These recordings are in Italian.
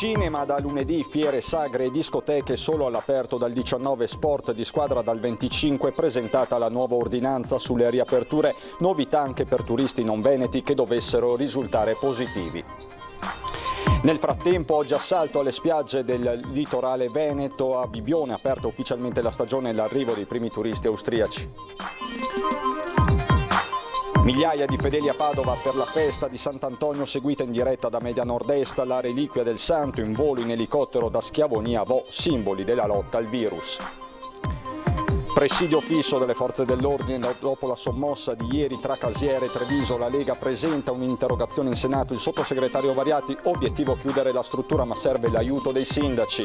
Cinema da lunedì, fiere, sagre e discoteche solo all'aperto dal 19, sport di squadra dal 25, presentata la nuova ordinanza sulle riaperture, novità anche per turisti non veneti che dovessero risultare positivi. Nel frattempo oggi assalto alle spiagge del litorale veneto, a Bibbione aperta ufficialmente la stagione e l'arrivo dei primi turisti austriaci. Migliaia di fedeli a Padova per la festa di Sant'Antonio seguita in diretta da Media Nord-Est, la reliquia del santo in volo in elicottero da Schiavonia a Vo, simboli della lotta al virus. Presidio fisso delle forze dell'ordine dopo la sommossa di ieri tra Casiere e Treviso. La Lega presenta un'interrogazione in Senato. Il sottosegretario Variati, obiettivo chiudere la struttura ma serve l'aiuto dei sindaci.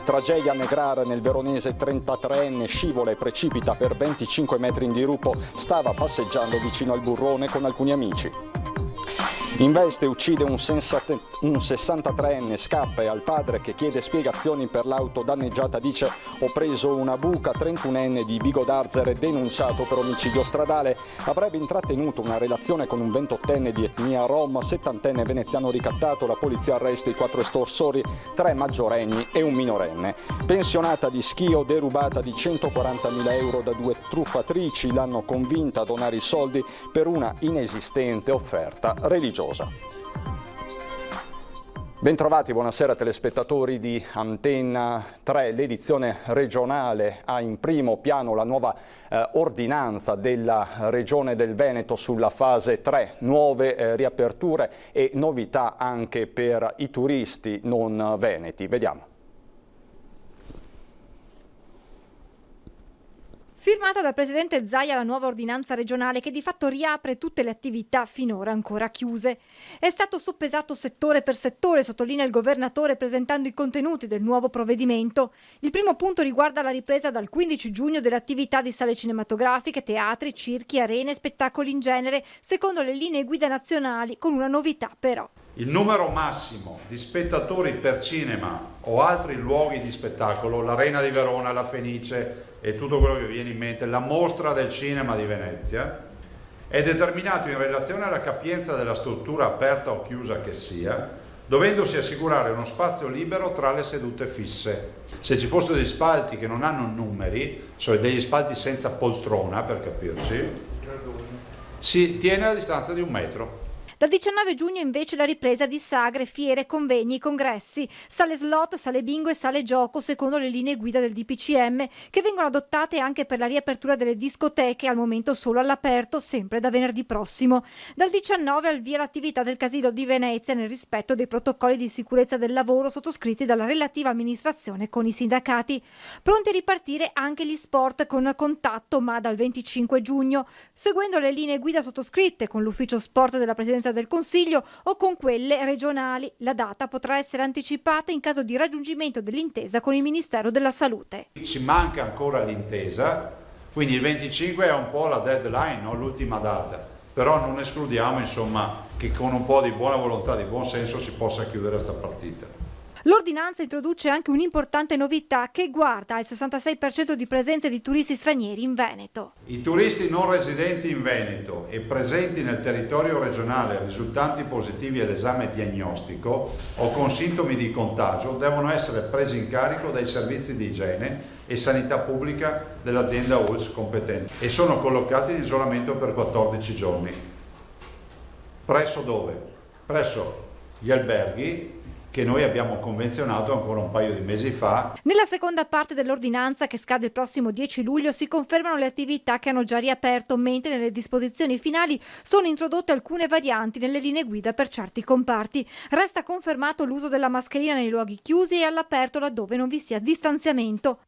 Tragedia a Negrara nel veronese, 33enne scivola e precipita per 25 metri in dirupo. Stava passeggiando vicino al burrone con alcuni amici. Investe, uccide un 63enne, scappa e al padre che chiede spiegazioni per l'auto danneggiata dice: ho preso una buca. 31enne di Vigo d'Arzere denunciato per omicidio stradale. Avrebbe intrattenuto una relazione con un 28enne di etnia rom. 70enne veneziano ricattato, la polizia arresta i 4 estorsori, 3 maggiorenni e un minorenne. Pensionata di Schio derubata di 140.000 euro da 2 truffatrici, l'hanno convinta a donare i soldi per una inesistente offerta religiosa. Bentrovati, buonasera telespettatori di Antenna 3. L'edizione regionale ha in primo piano la nuova ordinanza della Regione del Veneto sulla fase 3, nuove riaperture e novità anche per i turisti non veneti. Vediamo. Firmata dal Presidente Zaia la nuova ordinanza regionale che di fatto riapre tutte le attività finora ancora chiuse. È stato soppesato settore per settore, sottolinea il Governatore presentando i contenuti del nuovo provvedimento. Il primo punto riguarda la ripresa dal 15 giugno delle attività di sale cinematografiche, teatri, circhi, arene e spettacoli in genere, secondo le linee guida nazionali, con una novità però. Il numero massimo di spettatori per cinema o altri luoghi di spettacolo, l'Arena di Verona, la Fenice e tutto quello che viene in mente, la Mostra del Cinema di Venezia, è determinato in relazione alla capienza della struttura aperta o chiusa che sia, dovendosi assicurare uno spazio libero tra le sedute fisse. Se ci fossero degli spalti che non hanno numeri, cioè degli spalti senza poltrona per capirci, si tiene a distanza di 1 metro. Dal 19 giugno invece la ripresa di sagre, fiere, convegni, congressi, sale slot, sale bingo e sale gioco secondo le linee guida del DPCM che vengono adottate anche per la riapertura delle discoteche, al momento solo all'aperto, sempre da venerdì prossimo. Dal 19 al via l'attività del Casilò di Venezia nel rispetto dei protocolli di sicurezza del lavoro sottoscritti dalla relativa amministrazione con i sindacati. Pronti a ripartire anche gli sport con contatto, ma dal 25 giugno, seguendo le linee guida sottoscritte con l'ufficio sport della Presidenza del Consiglio o con quelle regionali. La data potrà essere anticipata in caso di raggiungimento dell'intesa con il Ministero della Salute. Ci manca ancora l'intesa, quindi il 25 è un po' la deadline, no? L'ultima data, però non escludiamo insomma che con un po' di buona volontà, di buon senso si possa chiudere questa partita. L'ordinanza introduce anche un'importante novità che guarda al 66% di presenze di turisti stranieri in Veneto. I turisti non residenti in Veneto e presenti nel territorio regionale risultanti positivi all'esame diagnostico o con sintomi di contagio devono essere presi in carico dai servizi di igiene e sanità pubblica dell'azienda ULSS competente e sono collocati in isolamento per 14 giorni. Presso dove? Presso gli alberghi che noi abbiamo convenzionato ancora un paio di mesi fa. Nella seconda parte dell'ordinanza, che scade il prossimo 10 luglio, si confermano le attività che hanno già riaperto, mentre nelle disposizioni finali sono introdotte alcune varianti nelle linee guida per certi comparti. Resta confermato l'uso della mascherina nei luoghi chiusi e all'aperto laddove non vi sia distanziamento.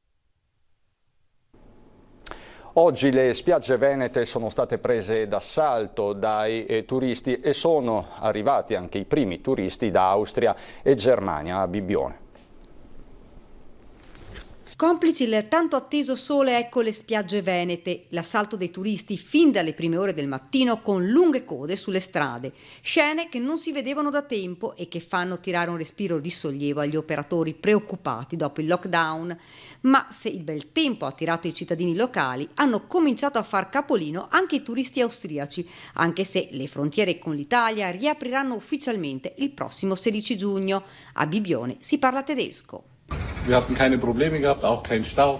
Oggi le spiagge venete sono state prese d'assalto dai turisti e sono arrivati anche i primi turisti da Austria e Germania a Bibbione. Complici il tanto atteso sole, ecco le spiagge venete, l'assalto dei turisti fin dalle prime ore del mattino con lunghe code sulle strade, scene che non si vedevano da tempo e che fanno tirare un respiro di sollievo agli operatori preoccupati dopo il lockdown. Ma se il bel tempo ha attirato i cittadini locali, hanno cominciato a far capolino anche i turisti austriaci, anche se le frontiere con l'Italia riapriranno ufficialmente il prossimo 16 giugno. A Bibione si parla tedesco. Wir hatten keine Probleme gehabt, auch kein Stau.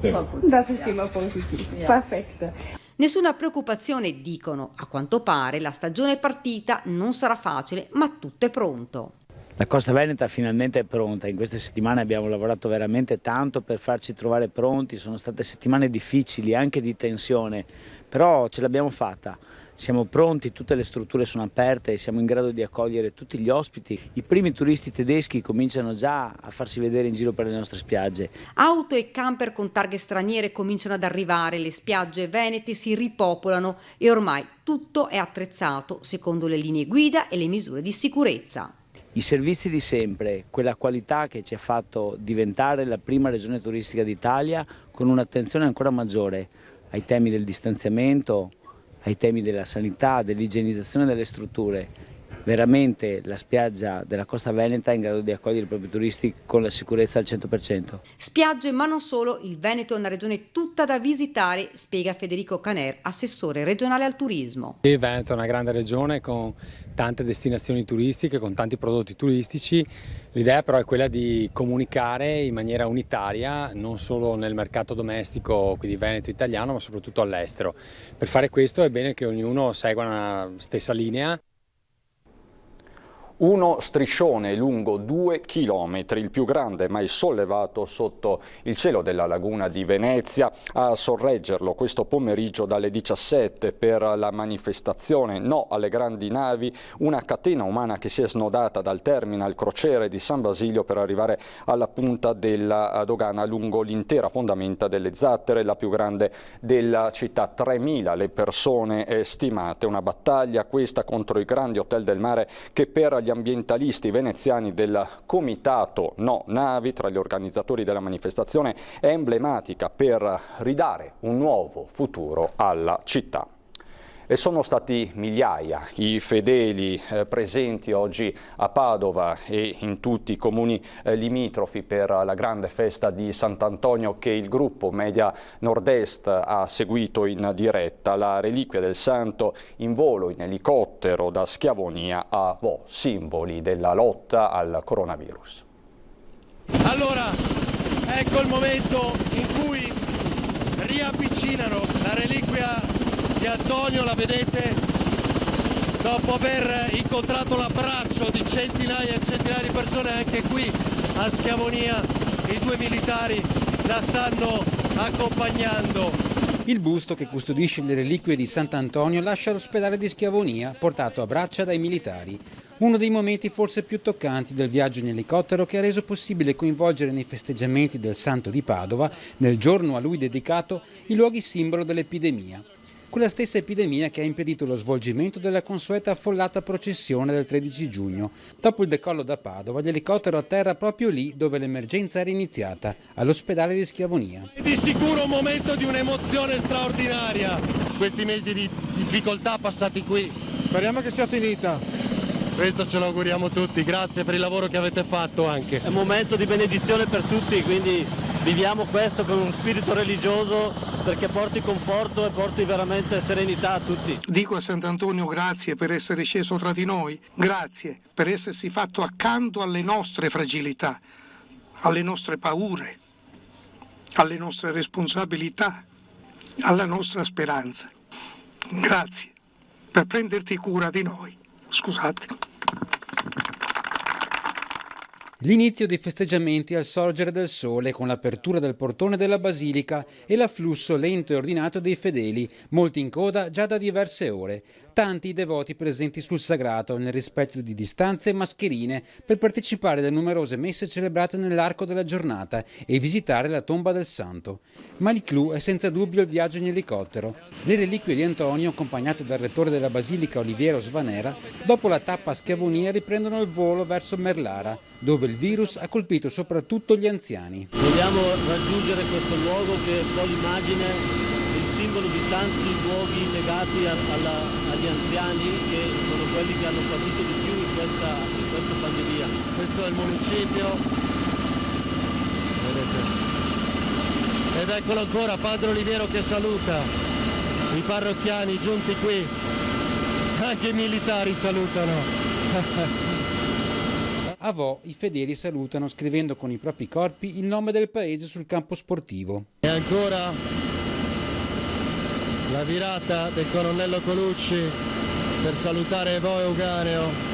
Sehr gut. Das ist immer positiv. Perfekt. Nessuna preoccupazione, dicono. A quanto pare la stagione è partita, non sarà facile, ma tutto è pronto. La Costa Veneta finalmente è pronta, in queste settimane abbiamo lavorato veramente tanto per farci trovare pronti, sono state settimane difficili, anche di tensione, però ce l'abbiamo fatta. Siamo pronti, tutte le strutture sono aperte e siamo in grado di accogliere tutti gli ospiti. I primi turisti tedeschi cominciano già a farsi vedere in giro per le nostre spiagge. Auto e camper con targhe straniere cominciano ad arrivare, le spiagge venete si ripopolano e ormai tutto è attrezzato secondo le linee guida e le misure di sicurezza. I servizi di sempre, quella qualità che ci ha fatto diventare la prima regione turistica d'Italia con un'attenzione ancora maggiore ai temi del distanziamento, ai temi della sanità, dell'igienizzazione delle strutture. Veramente la spiaggia della Costa Veneta è in grado di accogliere i propri turisti con la sicurezza al 100%. Spiagge ma non solo, il Veneto è una regione tutta da visitare, spiega Federico Caner, assessore regionale al turismo. Il Veneto è una grande regione con tante destinazioni turistiche, con tanti prodotti turistici. L'idea però è quella di comunicare in maniera unitaria, non solo nel mercato domestico, quindi veneto italiano, ma soprattutto all'estero. Per fare questo è bene che ognuno segua una stessa linea. Uno striscione lungo 2 chilometri, il più grande mai sollevato sotto il cielo della laguna di Venezia, a sorreggerlo questo pomeriggio dalle 17 per la manifestazione No alle grandi navi, una catena umana che si è snodata dal terminal crociere di San Basilio per arrivare alla punta della dogana lungo l'intera fondamenta delle Zattere, la più grande della città. 3.000 le persone stimate, una battaglia questa contro i grandi hotel del mare che per gli ambientalisti veneziani del Comitato No Navi, tra gli organizzatori della manifestazione, è emblematica per ridare un nuovo futuro alla città. E sono stati migliaia i fedeli presenti oggi a Padova e in tutti i comuni limitrofi per la grande festa di Sant'Antonio che il gruppo Media Nord-Est ha seguito in diretta. La reliquia del santo in volo in elicottero da Schiavonia a Vo, simboli della lotta al coronavirus. Allora, ecco il momento in cui riavvicinano la reliquia di Antonio, la vedete, dopo aver incontrato l'abbraccio di centinaia e centinaia di persone anche qui a Schiavonia, i due militari la stanno accompagnando. Il busto che custodisce le reliquie di Sant'Antonio lascia l'ospedale di Schiavonia, portato a braccia dai militari. Uno dei momenti forse più toccanti del viaggio in elicottero che ha reso possibile coinvolgere nei festeggiamenti del Santo di Padova, nel giorno a lui dedicato, i luoghi simbolo dell'epidemia. Quella stessa epidemia che ha impedito lo svolgimento della consueta affollata processione del 13 giugno. Dopo il decollo da Padova, l'elicottero atterra proprio lì dove l'emergenza era iniziata, all'ospedale di Schiavonia. È di sicuro un momento di un'emozione straordinaria. Questi mesi di difficoltà passati qui. Speriamo che sia finita. Questo ce lo auguriamo tutti, grazie per il lavoro che avete fatto anche. È un momento di benedizione per tutti, quindi viviamo questo con uno spirito religioso perché porti conforto e porti veramente serenità a tutti. Dico a Sant'Antonio grazie per essere sceso tra di noi, grazie per essersi fatto accanto alle nostre fragilità, alle nostre paure, alle nostre responsabilità, alla nostra speranza. Grazie per prenderti cura di noi. Scusate. L'inizio dei festeggiamenti al sorgere del sole con l'apertura del portone della basilica e l'afflusso lento e ordinato dei fedeli, molti in coda già da diverse ore. Tanti i devoti presenti sul sagrato nel rispetto di distanze e mascherine per partecipare alle numerose messe celebrate nell'arco della giornata e visitare la tomba del santo. Ma il clou è senza dubbio il viaggio in elicottero. Le reliquie di Antonio, accompagnate dal rettore della basilica Oliviero Svanera, dopo la tappa a Schiavonia riprendono il volo verso Merlara, dove del virus ha colpito soprattutto gli anziani. Vogliamo raggiungere questo luogo che è un po' l'immagine, il simbolo di tanti luoghi legati agli anziani, che sono quelli che hanno patito di più in questa pandemia. Questo è il municipio. Vedete? Ed eccolo ancora Padre Oliviero che saluta i parrocchiani giunti qui, anche i militari salutano. A Vo i fedeli salutano scrivendo con i propri corpi il nome del paese sul campo sportivo. E ancora la virata del colonnello Colucci per salutare Vo Euganeo.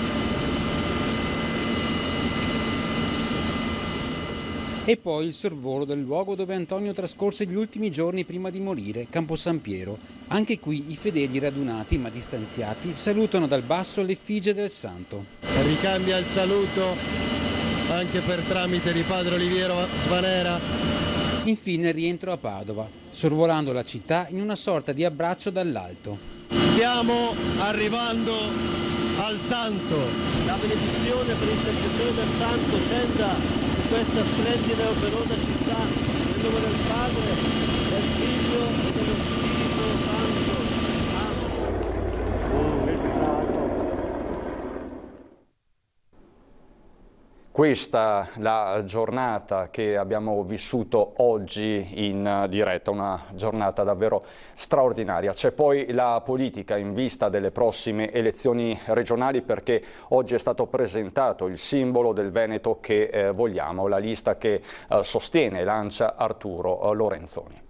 E poi il sorvolo del luogo dove Antonio trascorse gli ultimi giorni prima di morire, Campo San Piero. Anche qui i fedeli radunati ma distanziati salutano dal basso l'effigie del santo. Ricambia il saluto anche per tramite di Padre Oliviero Svanera. Infine rientro a Padova, sorvolando la città in una sorta di abbraccio dall'alto. Stiamo arrivando al santo. La benedizione per intercessione del santo scenda questa splendida e operosa città, nel nome del Padre, del Figlio e dello Spirito Santo. Questa la giornata che abbiamo vissuto oggi in diretta, una giornata davvero straordinaria. C'è poi la politica in vista delle prossime elezioni regionali, perché oggi è stato presentato il simbolo del Veneto che vogliamo, la lista che sostiene e lancia Arturo Lorenzoni.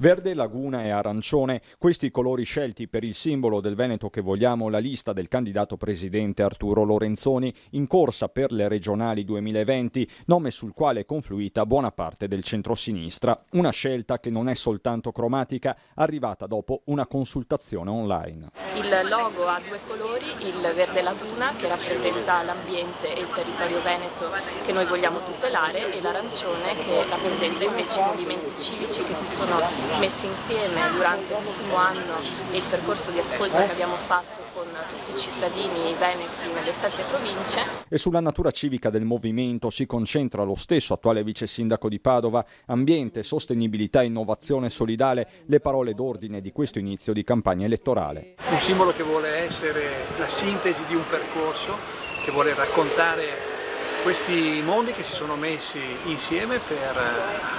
Verde, laguna e arancione, questi i colori scelti per il simbolo del Veneto che vogliamo, la lista del candidato presidente Arturo Lorenzoni in corsa per le regionali 2020, nome sul quale è confluita buona parte del centrosinistra. Una scelta che non è soltanto cromatica, arrivata dopo una consultazione online. Il logo ha due colori, il verde laguna che rappresenta l'ambiente e il territorio veneto che noi vogliamo tutelare, e l'arancione che rappresenta invece i movimenti civici che si sono messi insieme durante l'ultimo anno e il percorso di ascolto che abbiamo fatto con tutti i cittadini veneti nelle 7 province. E sulla natura civica del movimento si concentra lo stesso attuale vice sindaco di Padova. Ambiente, sostenibilità, innovazione solidale, le parole d'ordine di questo inizio di campagna elettorale. Un simbolo che vuole essere la sintesi di un percorso, che vuole raccontare questi mondi che si sono messi insieme per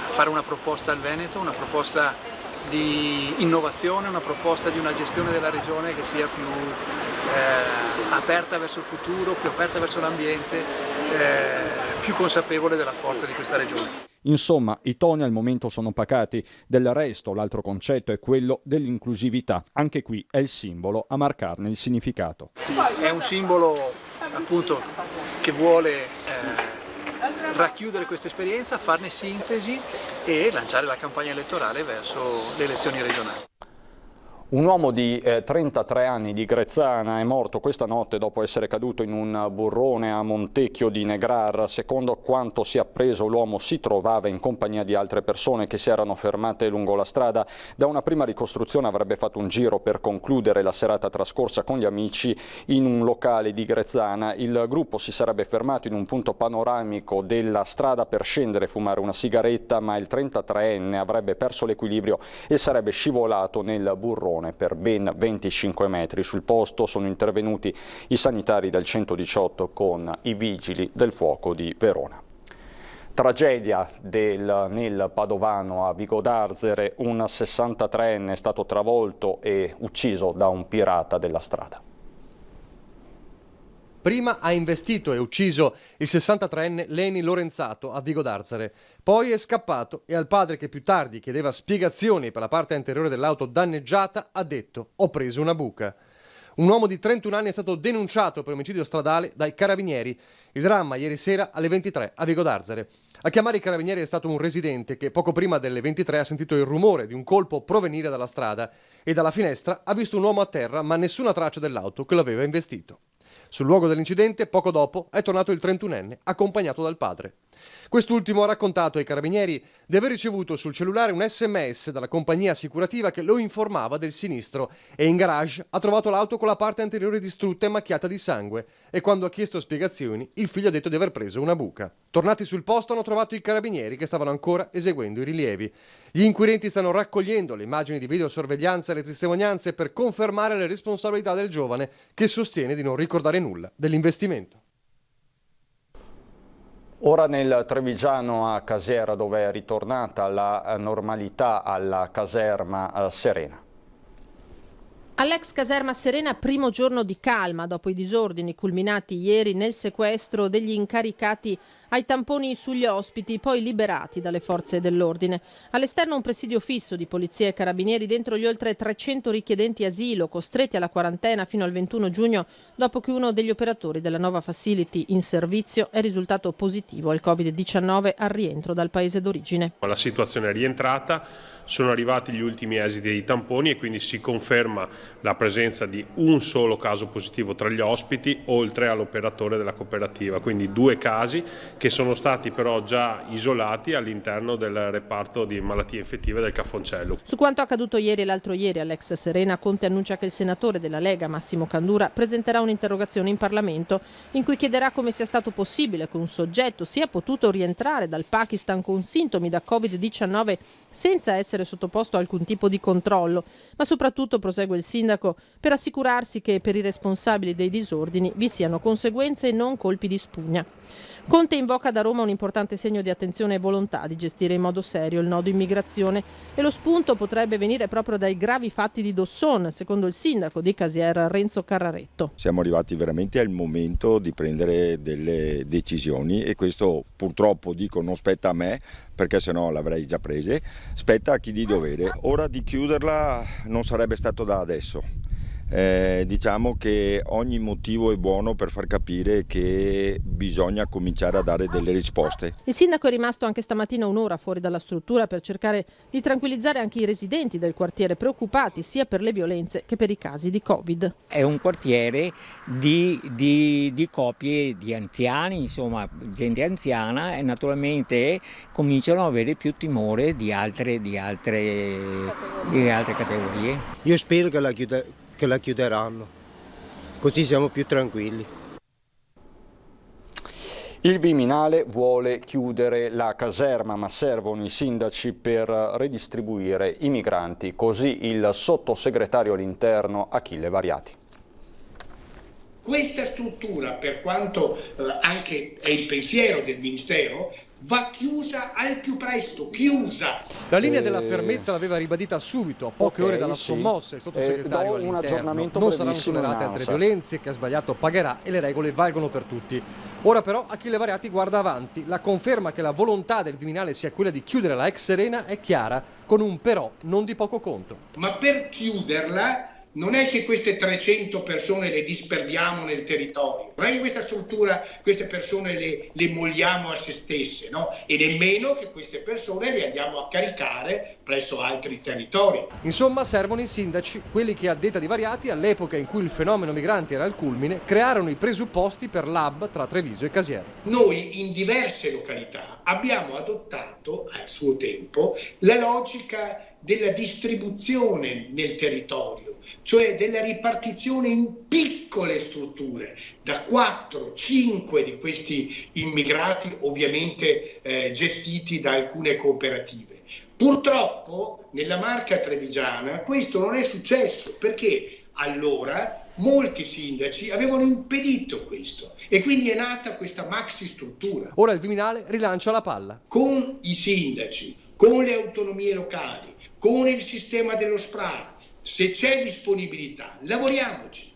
fare una proposta al Veneto, una proposta di innovazione, una proposta di una gestione della regione che sia più aperta verso il futuro, più aperta verso l'ambiente, più consapevole della forza di questa regione. Insomma, i toni al momento sono pacati. Del resto, l'altro concetto è quello dell'inclusività. Anche qui è il simbolo a marcarne il significato. È un simbolo, appunto, che vuole racchiudere questa esperienza, farne sintesi e lanciare la campagna elettorale verso le elezioni regionali. Un uomo di 33 anni di Grezzana è morto questa notte dopo essere caduto in un burrone a Montecchio di Negrar. Secondo quanto si è appreso, l'uomo si trovava in compagnia di altre persone che si erano fermate lungo la strada. Da una prima ricostruzione avrebbe fatto un giro per concludere la serata trascorsa con gli amici in un locale di Grezzana. Il gruppo si sarebbe fermato in un punto panoramico della strada per scendere e fumare una sigaretta, ma il 33enne avrebbe perso l'equilibrio e sarebbe scivolato nel burrone per ben 25 metri. Sul posto sono intervenuti i sanitari del 118 con i vigili del fuoco di Verona. Tragedia nel Padovano a Vigo d'Arzere, un 63enne è stato travolto e ucciso da un pirata della strada. Prima ha investito e ucciso il 63enne Leni Lorenzato a Vigo d'Arzere, poi è scappato e al padre, che più tardi chiedeva spiegazioni per la parte anteriore dell'auto danneggiata, ha detto: ho preso una buca. Un uomo di 31 anni è stato denunciato per omicidio stradale dai carabinieri. Il dramma ieri sera alle 23 a Vigo d'Arzere. A chiamare i carabinieri è stato un residente che poco prima delle 23 ha sentito il rumore di un colpo provenire dalla strada e dalla finestra ha visto un uomo a terra, ma nessuna traccia dell'auto che lo aveva investito. Sul luogo dell'incidente, poco dopo, è tornato il 31enne, accompagnato dal padre. Quest'ultimo ha raccontato ai carabinieri di aver ricevuto sul cellulare un SMS dalla compagnia assicurativa che lo informava del sinistro e in garage ha trovato l'auto con la parte anteriore distrutta e macchiata di sangue e quando ha chiesto spiegazioni il figlio ha detto di aver preso una buca. Tornati sul posto hanno trovato i carabinieri che stavano ancora eseguendo i rilievi. Gli inquirenti stanno raccogliendo le immagini di videosorveglianza e le testimonianze per confermare le responsabilità del giovane che sostiene di non ricordare nulla dell'investimento. Ora nel Trevigiano a Casiera, dove è ritornata la normalità alla caserma Serena. All'ex caserma Serena primo giorno di calma dopo i disordini culminati ieri nel sequestro degli incaricati ai tamponi sugli ospiti, poi liberati dalle forze dell'ordine. All'esterno un presidio fisso di polizia e carabinieri, dentro gli oltre 300 richiedenti asilo costretti alla quarantena fino al 21 giugno dopo che uno degli operatori della nuova facility in servizio è risultato positivo al Covid-19 al rientro dal paese d'origine. La situazione è rientrata. Sono arrivati gli ultimi esiti dei tamponi e quindi si conferma la presenza di un solo caso positivo tra gli ospiti, oltre all'operatore della cooperativa. Quindi 2 casi che sono stati però già isolati all'interno del reparto di malattie infettive del Cafoncello. Su quanto accaduto ieri e l'altro ieri all'ex Serena, Conte annuncia che il senatore della Lega, Massimo Candura, presenterà un'interrogazione in Parlamento in cui chiederà come sia stato possibile che un soggetto sia potuto rientrare dal Pakistan con sintomi da Covid-19 senza essere sottoposto a alcun tipo di controllo, ma soprattutto, prosegue il sindaco, per assicurarsi che per i responsabili dei disordini vi siano conseguenze e non colpi di spugna. Conte invoca da Roma un importante segno di attenzione e volontà di gestire in modo serio il nodo immigrazione e lo spunto potrebbe venire proprio dai gravi fatti di Dosson, secondo il sindaco di Casiera Renzo Carraretto. Siamo arrivati veramente al momento di prendere delle decisioni e questo purtroppo dico non spetta a me perché sennò l'avrei già prese, spetta a chi di dovere. Ora di chiuderla non sarebbe stato da adesso. Diciamo che ogni motivo è buono per far capire che bisogna cominciare a dare delle risposte. Il sindaco è rimasto anche stamattina un'ora fuori dalla struttura per cercare di tranquillizzare anche i residenti del quartiere, preoccupati sia per le violenze che per i casi di Covid. È un quartiere di coppie di anziani, insomma gente anziana, e naturalmente cominciano ad avere più timore di altre categorie. Io spero che la chiuderanno, così siamo più tranquilli. Il Viminale vuole chiudere la caserma, ma servono i sindaci per redistribuire i migranti, così il sottosegretario all'interno Achille Variati. Questa struttura, per quanto anche è il pensiero del Ministero, va chiusa al più presto, chiusa. La linea della fermezza l'aveva ribadita subito, a poche ore dalla sommossa, il sottosegretario all'interno. Un aggiornamento non saranno tollerate altre violenze, chi ha sbagliato pagherà e le regole valgono per tutti. Ora però Achille Variati guarda avanti, la conferma che la volontà del Viminale sia quella di chiudere la ex Serena è chiara, con un però non di poco conto. Ma per chiuderla non è che queste 300 persone le disperdiamo nel territorio, non è che questa struttura, queste persone le molliamo a se stesse, no? E nemmeno che queste persone le andiamo a caricare presso altri territori. Insomma, servono i sindaci, quelli che a detta di Variati, all'epoca in cui il fenomeno migranti era al culmine, crearono i presupposti per l'hub tra Treviso e Casiera. Noi in diverse località abbiamo adottato al suo tempo la logica della distribuzione nel territorio, cioè della ripartizione in piccole strutture, da 4-5 di questi immigrati ovviamente gestiti da alcune cooperative. Purtroppo nella Marca trevigiana questo non è successo perché allora molti sindaci avevano impedito questo e quindi è nata questa maxi struttura. Ora il Viminale rilancia la palla. Con i sindaci, con le autonomie locali, con il sistema dello SPRAR, se c'è disponibilità, lavoriamoci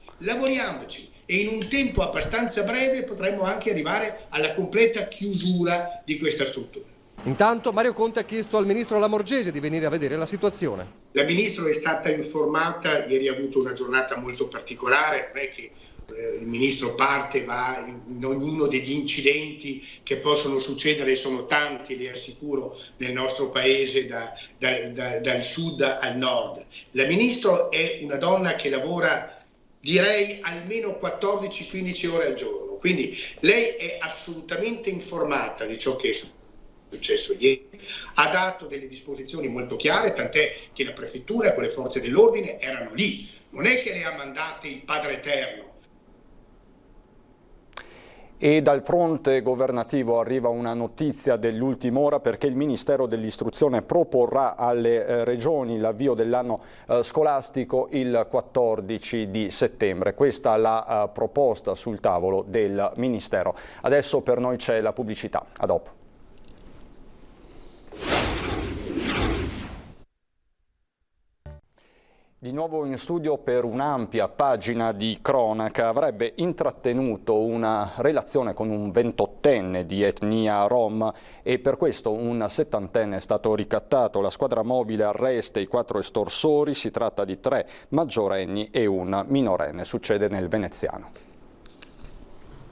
e in un tempo abbastanza breve potremmo anche arrivare alla completa chiusura di questa struttura. Intanto Mario Conte ha chiesto al ministro Lamorgese di venire a vedere la situazione. La ministra è stata informata, ieri ha avuto una giornata molto particolare, non è che il ministro parte, va in ognuno degli incidenti che possono succedere, sono tanti, li assicuro, nel nostro paese dal sud al nord. La ministra è una donna che lavora direi almeno 14-15 ore al giorno. Quindi lei è assolutamente informata di ciò che è successo ieri, ha dato delle disposizioni molto chiare, tant'è che la prefettura con le forze dell'ordine erano lì, non è che le ha mandate il Padre Eterno. E dal fronte governativo arriva una notizia dell'ultima ora, perché il Ministero dell'Istruzione proporrà alle regioni l'avvio dell'anno scolastico il 14 di settembre. Questa è la proposta sul tavolo del Ministero. Adesso per noi c'è la pubblicità. A dopo. Di nuovo in studio per un'ampia pagina di cronaca. Avrebbe intrattenuto una relazione con un 28enne di etnia rom e per questo un 70enne è stato ricattato. La squadra mobile arresta i 4 estorsori, si tratta di 3 maggiorenni e un minorenne. Succede nel veneziano.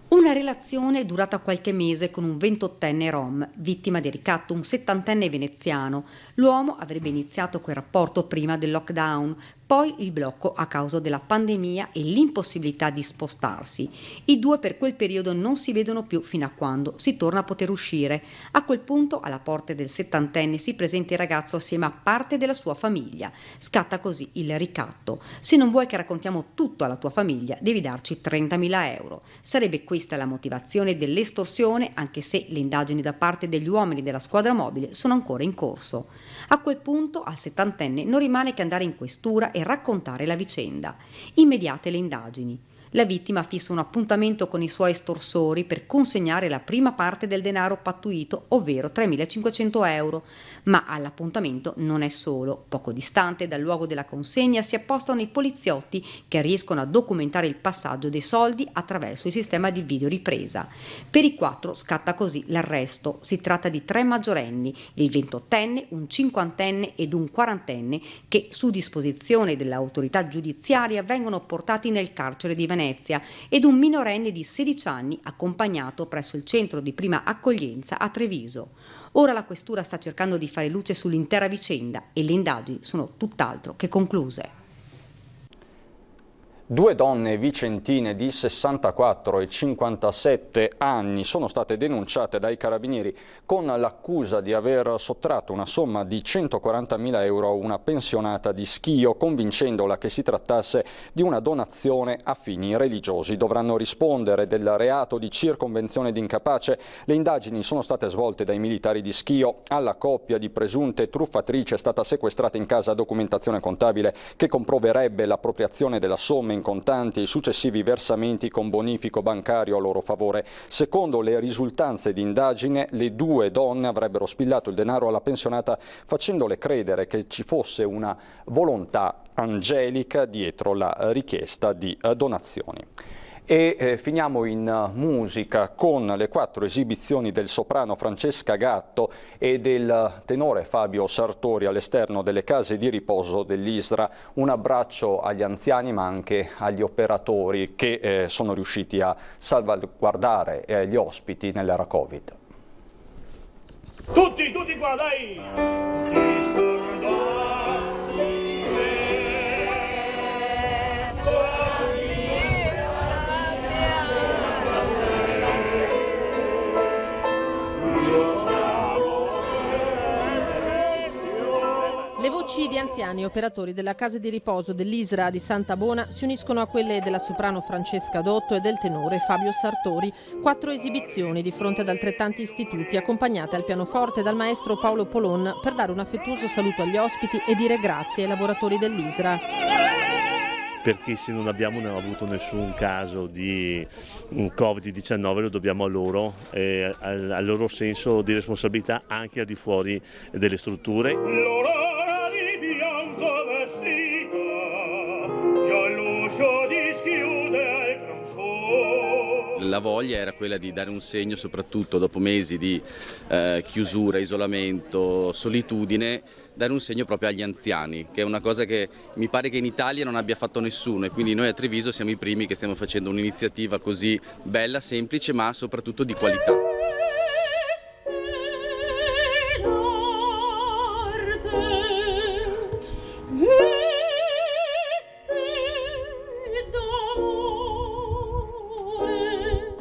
Una relazione durata qualche mese con un 28enne rom, vittima di ricatto un 70enne veneziano. L'uomo avrebbe iniziato quel rapporto prima del lockdown, poi il blocco a causa della pandemia e l'impossibilità di spostarsi. I due per quel periodo non si vedono più fino a quando si torna a poter uscire. A quel punto, alla porta del 70enne si presenta il ragazzo assieme a parte della sua famiglia. Scatta così il ricatto. Se non vuoi che raccontiamo tutto alla tua famiglia, devi darci 30.000 euro. Sarebbe questa la motivazione dell'estorsione, anche se le indagini da parte degli uomini della squadra mobile sono ancora in corso. A quel punto al 70enne non rimane che andare in questura e raccontare la vicenda. Immediate le indagini. La vittima fissa un appuntamento con i suoi estorsori per consegnare la prima parte del denaro pattuito, ovvero 3.500 euro. Ma all'appuntamento non è solo. Poco distante dal luogo della consegna si appostano i poliziotti che riescono a documentare il passaggio dei soldi attraverso il sistema di videoripresa. Per i 4 scatta così l'arresto. Si tratta di 3 maggiorenni, il 28enne, un 50enne ed un 40enne, che su disposizione dell'autorità giudiziaria vengono portati nel carcere di Venezia, ed un minorenne di 16 anni accompagnato presso il centro di prima accoglienza a Treviso. Ora la questura sta cercando di fare luce sull'intera vicenda e le indagini sono tutt'altro che concluse. 2 donne vicentine di 64 e 57 anni sono state denunciate dai carabinieri con l'accusa di aver sottratto una somma di 140.000 euro a una pensionata di Schio, convincendola che si trattasse di una donazione a fini religiosi. Dovranno rispondere del reato di circonvenzione d'incapace. Le indagini sono state svolte dai militari di Schio. Alla coppia di presunte truffatrici è stata sequestrata in casa documentazione contabile che comproverebbe l'appropriazione della somma in contanti e i successivi versamenti con bonifico bancario a loro favore. Secondo le risultanze di indagine, le 2 donne avrebbero spillato il denaro alla pensionata facendole credere che ci fosse una volontà angelica dietro la richiesta di donazioni. E finiamo in musica con le 4 esibizioni del soprano Francesca Gatto e del tenore Fabio Sartori all'esterno delle case di riposo dell'Isra. Un abbraccio agli anziani ma anche agli operatori che sono riusciti a salvaguardare gli ospiti nell'era Covid. Tutti qua, dai! Le voci di anziani operatori della casa di riposo dell'Isra di Santa Bona si uniscono a quelle della soprano Francesca Dotto e del tenore Fabio Sartori. 4 esibizioni di fronte ad altrettanti istituti, accompagnate al pianoforte dal maestro Paolo Polon, per dare un affettuoso saluto agli ospiti e dire grazie ai lavoratori dell'Isra. Perché se non abbiamo avuto nessun caso di Covid-19 lo dobbiamo a loro, al loro senso di responsabilità anche al di fuori delle strutture. L'aurora di bianco vestita, già l'uscio dischiude al gran sole. La voglia era quella di dare un segno, soprattutto dopo mesi di chiusura, isolamento, solitudine, dare un segno proprio agli anziani, che è una cosa che mi pare che in Italia non abbia fatto nessuno, e quindi noi a Treviso siamo i primi che stiamo facendo un'iniziativa così bella, semplice, ma soprattutto di qualità.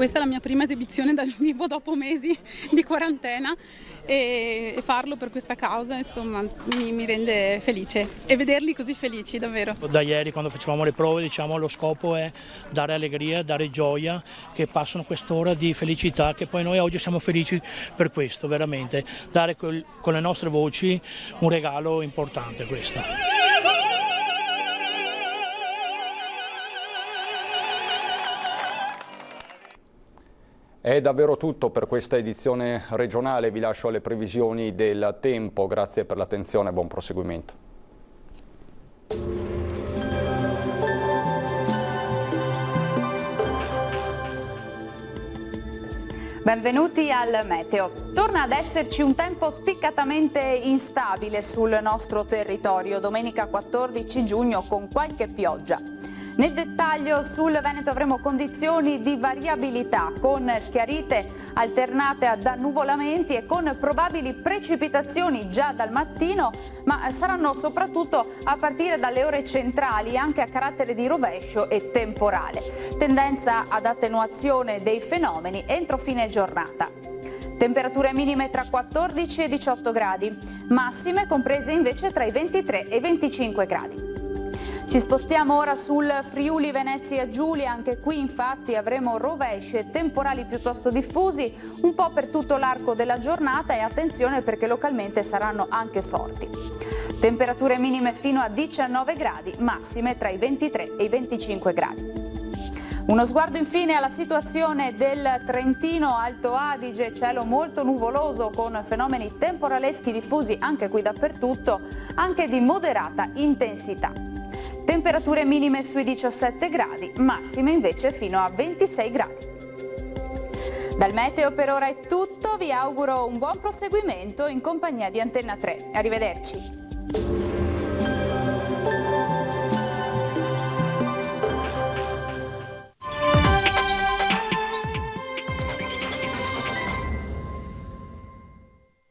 questa è la mia prima esibizione dal vivo dopo mesi di quarantena e farlo per questa causa insomma mi rende felice e vederli così felici davvero. Da ieri quando facevamo le prove diciamo lo scopo è dare allegria, dare gioia, che passano quest'ora di felicità, che poi noi oggi siamo felici per questo, veramente, dare con le nostre voci un regalo importante questo. È davvero tutto per questa edizione regionale, vi lascio alle previsioni del tempo, grazie per l'attenzione e buon proseguimento. Benvenuti al Meteo. Torna ad esserci un tempo spiccatamente instabile sul nostro territorio, domenica 14 giugno con qualche pioggia. Nel dettaglio sul Veneto avremo condizioni di variabilità con schiarite alternate ad annuvolamenti e con probabili precipitazioni già dal mattino, ma saranno soprattutto a partire dalle ore centrali anche a carattere di rovescio e temporale. Tendenza ad attenuazione dei fenomeni entro fine giornata. Temperature minime tra 14 e 18 gradi, massime comprese invece tra i 23 e i 25 gradi. Ci spostiamo ora sul Friuli Venezia Giulia, anche qui infatti avremo rovesci e temporali piuttosto diffusi un po' per tutto l'arco della giornata e attenzione perché localmente saranno anche forti. Temperature minime fino a 19 gradi, massime tra i 23 e i 25 gradi. Uno sguardo infine alla situazione del Trentino Alto Adige, cielo molto nuvoloso con fenomeni temporaleschi diffusi anche qui dappertutto, anche di moderata intensità. Temperature minime sui 17 gradi, massime invece fino a 26 gradi. Dal Meteo per ora è tutto, vi auguro un buon proseguimento in compagnia di Antenna 3. Arrivederci.